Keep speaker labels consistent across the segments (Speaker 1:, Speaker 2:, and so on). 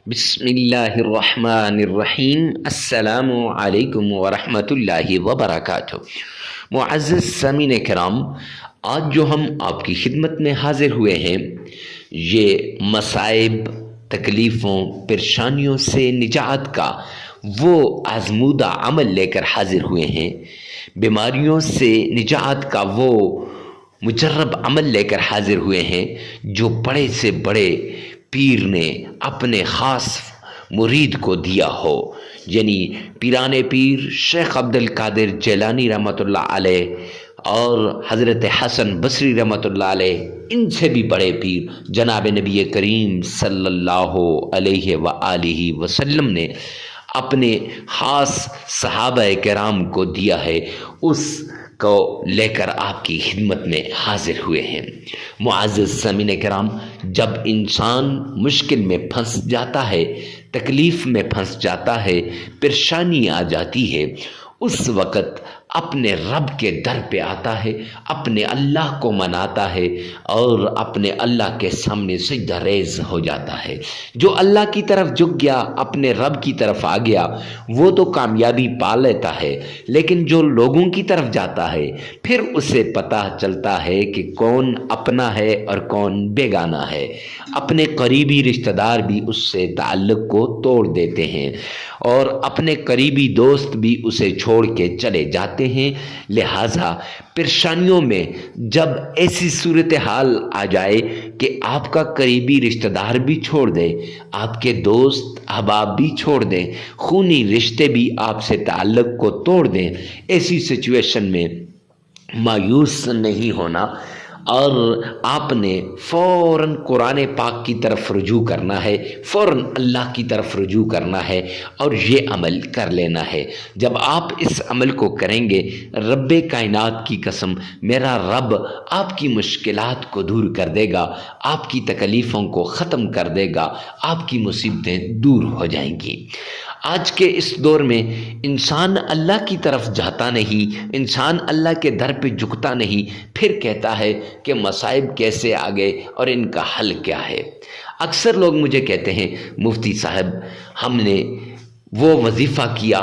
Speaker 1: بسم اللہ الرحمن الرحیم۔ السلام علیکم ورحمۃ اللہ وبرکاتہ۔ معزز سامعین کرام، آج جو ہم آپ کی خدمت میں حاضر ہوئے ہیں، یہ مصائب، تکلیفوں، پریشانیوں سے نجات کا وہ آزمودہ عمل لے کر حاضر ہوئے ہیں، بیماریوں سے نجات کا وہ مجرب عمل لے کر حاضر ہوئے ہیں جو بڑے سے بڑے پیر نے اپنے خاص مرید کو دیا ہو، یعنی پیران پیر شیخ عبد القادر جیلانی رحمۃ اللہ علیہ اور حضرت حسن بصری رحمۃ اللہ علیہ، ان سے بھی بڑے پیر جناب نبی کریم صلی اللہ علیہ وآلہ وسلم نے اپنے خاص صحابہ کرام کو دیا ہے، اس کو لے کر آپ کی خدمت میں حاضر ہوئے ہیں۔ معزز سامعین کرام، جب انسان مشکل میں پھنس جاتا ہے، تکلیف میں پھنس جاتا ہے، پریشانی آ جاتی ہے، اس وقت اپنے رب کے در پہ آتا ہے، اپنے اللہ کو مناتا ہے اور اپنے اللہ کے سامنے سجدہ ریز ہو جاتا ہے۔ جو اللہ کی طرف جھک گیا، اپنے رب کی طرف آ گیا، وہ تو کامیابی پا لیتا ہے، لیکن جو لوگوں کی طرف جاتا ہے پھر اسے پتہ چلتا ہے کہ کون اپنا ہے اور کون بیگانہ ہے۔ اپنے قریبی رشتہ دار بھی اس سے تعلق کو توڑ دیتے ہیں اور اپنے قریبی دوست بھی اسے چھوڑ کے چلے جاتے ہیں۔ لہٰذا پریشانیوں میں جب ایسی صورتحال آ جائے کہ آپ کا قریبی رشتہ دار بھی چھوڑ دے، آپ کے دوست احباب بھی چھوڑ دیں، خونی رشتے بھی آپ سے تعلق کو توڑ دیں، ایسی سچویشن میں مایوس نہیں ہونا اور آپ نے فوراً قرآن پاک کی طرف رجوع کرنا ہے، فوراً اللہ کی طرف رجوع کرنا ہے اور یہ عمل کر لینا ہے۔ جب آپ اس عمل کو کریں گے، رب کائنات کی قسم، میرا رب آپ کی مشکلات کو دور کر دے گا، آپ کی تکلیفوں کو ختم کر دے گا، آپ کی مصیبتیں دور ہو جائیں گی۔ آج کے اس دور میں انسان اللہ کی طرف جاتا نہیں، انسان اللہ کے در پہ جھکتا نہیں، پھر کہتا ہے کہ مصائب کیسے آ گئے اور ان کا حل کیا ہے۔ اکثر لوگ مجھے کہتے ہیں، مفتی صاحب ہم نے وہ وظیفہ کیا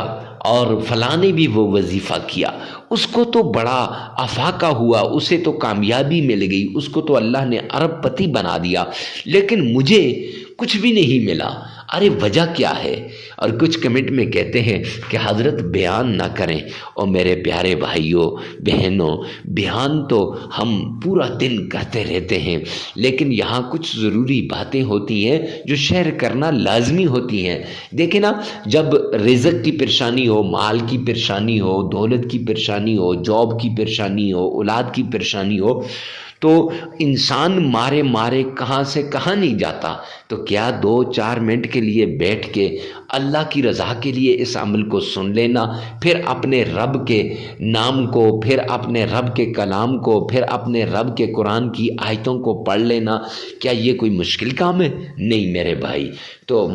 Speaker 1: اور فلاں نے بھی وہ وظیفہ کیا، اس کو تو بڑا افاقہ ہوا، اسے تو کامیابی مل گئی، اس کو تو اللہ نے ارب پتی بنا دیا، لیکن مجھے کچھ بھی نہیں ملا۔ ارے وجہ کیا ہے؟ اور کچھ کمنٹ میں کہتے ہیں کہ حضرت بیان نہ کریں۔ اور میرے پیارے بھائیوں بہنوں، بیان تو ہم پورا دن کرتے رہتے ہیں، لیکن یہاں کچھ ضروری باتیں ہوتی ہیں جو شیئر کرنا لازمی ہوتی ہیں۔ دیکھیں نا، جب رزق کی پریشانی ہو، مال کی پریشانی ہو، دولت کی پریشانی ہو، جاب کی پریشانی ہو، اولاد کی پریشانی ہو، تو انسان مارے مارے کہاں سے کہاں نہیں جاتا۔ تو کیا 2-4 منٹ کے لیے بیٹھ کے اللہ کی رضا کے لیے اس عمل کو سن لینا، پھر اپنے رب کے نام کو، پھر اپنے رب کے کلام کو، پھر اپنے رب کے قرآن کی آیتوں کو پڑھ لینا، کیا یہ کوئی مشکل کام ہے؟ نہیں میرے بھائی۔ تو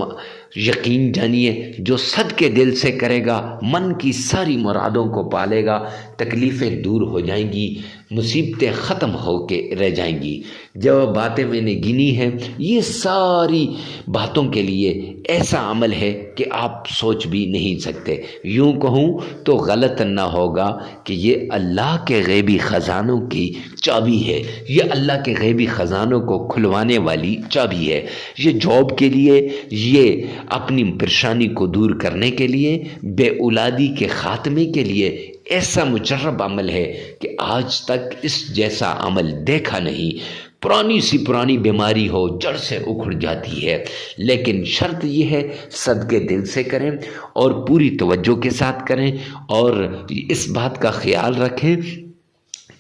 Speaker 1: یقین جانیے، جو صدقے دل سے کرے گا، من کی ساری مرادوں کو پالے گا، تکلیفیں دور ہو جائیں گی، مصیبتیں ختم ہو کے رہ جائیں گی۔ جو باتیں میں نے گنی ہیں، یہ ساری باتوں کے لیے ایسا عمل ہے کہ آپ سوچ بھی نہیں سکتے۔ یوں کہوں تو غلط نہ ہوگا کہ یہ اللہ کے غیبی خزانوں کی چابی ہے، یہ اللہ کے غیبی خزانوں کو کھلوانے والی چابی ہے۔ یہ جاب کے لیے، یہ اپنی پریشانی کو دور کرنے کے لیے، بے اولادی کے خاتمے کے لیے ایسا مجرب عمل ہے کہ آج تک اس جیسا عمل دیکھا نہیں۔ پرانی سی پرانی بیماری ہو، جڑ سے اکھڑ جاتی ہے، لیکن شرط یہ ہے صدقے دل سے کریں اور پوری توجہ کے ساتھ کریں، اور اس بات کا خیال رکھیں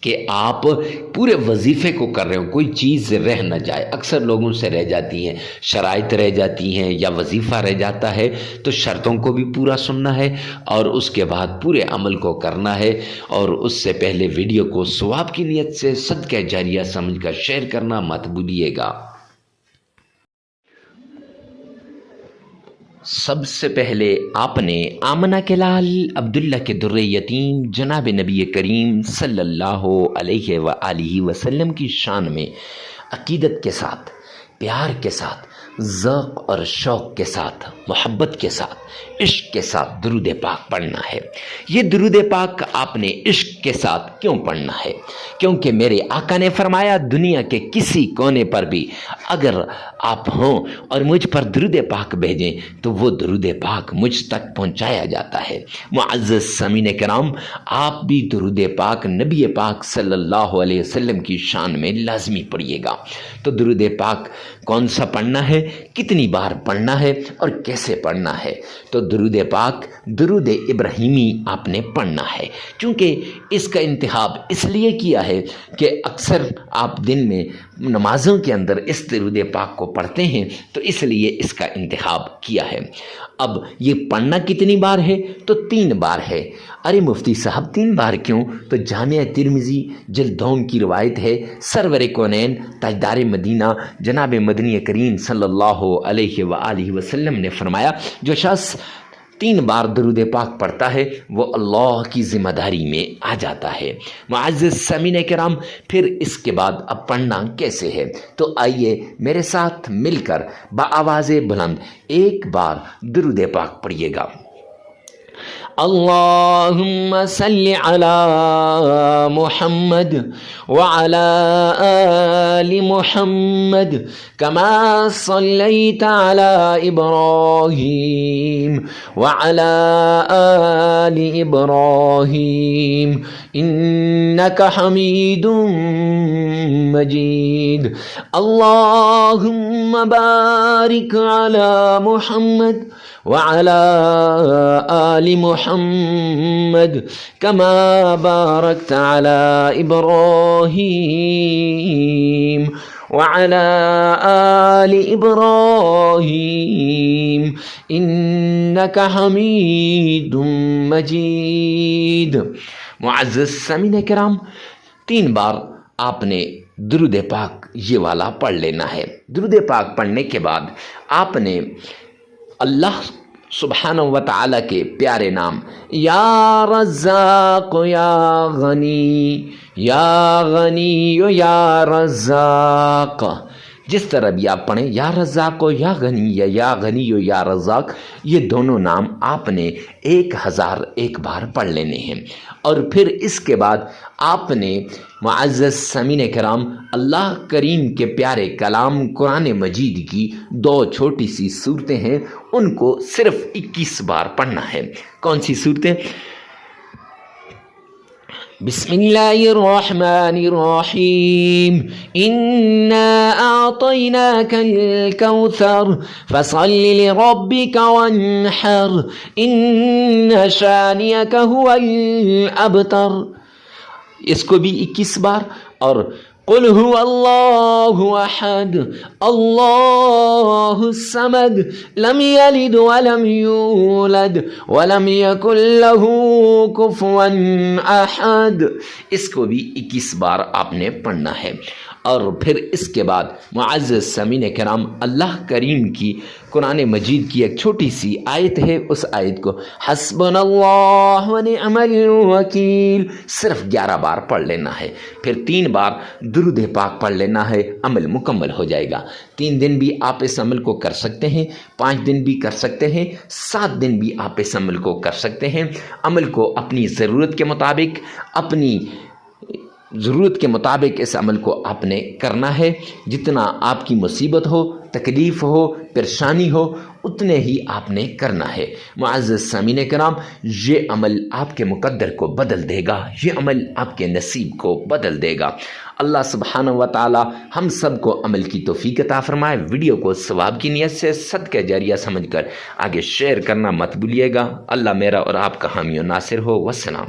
Speaker 1: کہ آپ پورے وظیفے کو کر رہے ہو، کوئی چیز رہ نہ جائے۔ اکثر لوگوں سے رہ جاتی ہیں، شرائط رہ جاتی ہیں یا وظیفہ رہ جاتا ہے، تو شرطوں کو بھی پورا سننا ہے اور اس کے بعد پورے عمل کو کرنا ہے، اور اس سے پہلے ویڈیو کو ثواب کی نیت سے صدقہ جاریہ سمجھ کر شیئر کرنا مت بھولیے گا۔ سب سے پہلے آپ نے آمنہ کے لال عبداللہ کے در یتیم جناب نبی کریم صلی اللہ علیہ وآلہ وسلم کی شان میں عقیدت کے ساتھ، پیار کے ساتھ ذوق اور شوق کے ساتھ، محبت کے ساتھ، عشق کے ساتھ درود پاک پڑھنا ہے۔ یہ درود پاک آپ نے عشق کے ساتھ کیوں پڑھنا ہے؟ کیونکہ میرے آقا نے فرمایا دنیا کے کسی کونے پر بھی اگر آپ ہوں اور مجھ پر درود پاک بھیجیں تو وہ درود پاک مجھ تک پہنچایا جاتا ہے۔ معزز سامعین کرام، آپ بھی درود پاک نبی پاک صلی اللہ علیہ وسلم کی شان میں لازمی پڑھیے گا۔ تو درود پاک کون سا پڑھنا ہے، کتنی بار پڑھنا ہے اور کیسے پڑھنا ہے؟ تو درود پاک درود ابراہیمی آپ نے پڑھنا ہے، چونکہ اس کا انتخاب اس لیے کیا ہے کہ اکثر آپ دن میں نمازوں کے اندر اس درود پاک کو پڑھتے ہیں، تو اس لیے اس کا انتخاب کیا ہے۔ اب یہ پڑھنا کتنی بار ہے؟ تو 3 بار ہے۔ ارے مفتی صاحب 3 بار کیوں؟ تو جامعہ ترمذی جلد دوم کی روایت ہے، سرور کونین تاجدار مدینہ جناب مدنی کریم صلی اللہ علیہ وآلہ وسلم نے فرمایا جو شخص 3 بار درود پاک پڑھتا ہے وہ اللہ کی ذمہ داری میں آ جاتا ہے۔ معزز سامعین کرام، پھر اس کے بعد اب پڑھنا کیسے ہے؟ تو آئیے میرے ساتھ مل کر بآواز بلند ایک بار درود پاک پڑھیے گا۔ اللہم صلی علی محمد وعلی آل محمد کما صلیت علی ابراہیم وعلی آل ابراہیم انک حمید مجید۔ اللہم بارک علی محمد وعلى آل محمد كما باركت على إبراهيم وعلى آل إبراهيم إنك حميد مجيد۔ معزز سامعین کرام، 3 بار آپ نے درود پاک یہ والا پڑھ لینا ہے۔ درود پاک پڑھنے کے بعد آپ نے اللہ سبحانہ و تعالیٰ کے پیارے نام یا رزاق یا غنی یا غنی یا رزاق، جس طرح بھی آپ پڑھیں یا رزاق و یا غنی یا غنی و یا رزاق، یہ دونوں نام آپ نے 1001 بار پڑھ لینے ہیں۔ اور پھر اس کے بعد آپ نے معزز سامعین کرام اللہ کریم کے پیارے کلام قرآن مجید کی 2 چھوٹی سی صورتیں ہیں، ان کو صرف 21 بار پڑھنا ہے۔ کون سی صورتیں؟ بسم اللہ الرحمن الرحیم انا اعطیناک الکوثر فصل لربک وانحر ان شانئک هو الابتر، اس کو بھی 21 بار۔ اور قل هو اللہ احد اللہ الصمد لم یلد ولم یولد ولم یکن له کفوا احد، اس کو بھی 21 بار آپ نے پڑھنا ہے۔ اور پھر اس کے بعد معزز سامعین کرام اللہ کریم کی قرآن مجید کی ایک چھوٹی سی آیت ہے، اس آیت کو حسبنا اللہ ونعم الوکیل صرف 11 بار پڑھ لینا ہے۔ پھر 3 بار درود پاک پڑھ لینا ہے، عمل مکمل ہو جائے گا۔ 3 دن بھی آپ اس عمل کو کر سکتے ہیں، 5 دن بھی کر سکتے ہیں، 7 دن بھی آپ اس عمل کو کر سکتے ہیں۔ عمل کو اپنی ضرورت کے مطابق ضرورت کے مطابق اس عمل کو آپ نے کرنا ہے۔ جتنا آپ کی مصیبت ہو، تکلیف ہو، پریشانی ہو، اتنے ہی آپ نے کرنا ہے۔ معزز سامعین کرام، یہ عمل آپ کے مقدر کو بدل دے گا، یہ عمل آپ کے نصیب کو بدل دے گا۔ اللہ سبحانہ و تعالی ہم سب کو عمل کی توفیق عطا فرمائے۔ ویڈیو کو ثواب کی نیت سے صدقہ جاریہ سمجھ کر آگے شیئر کرنا مت بھولیے گا۔ اللہ میرا اور آپ کا حامی و ناصر ہو۔ والسلام۔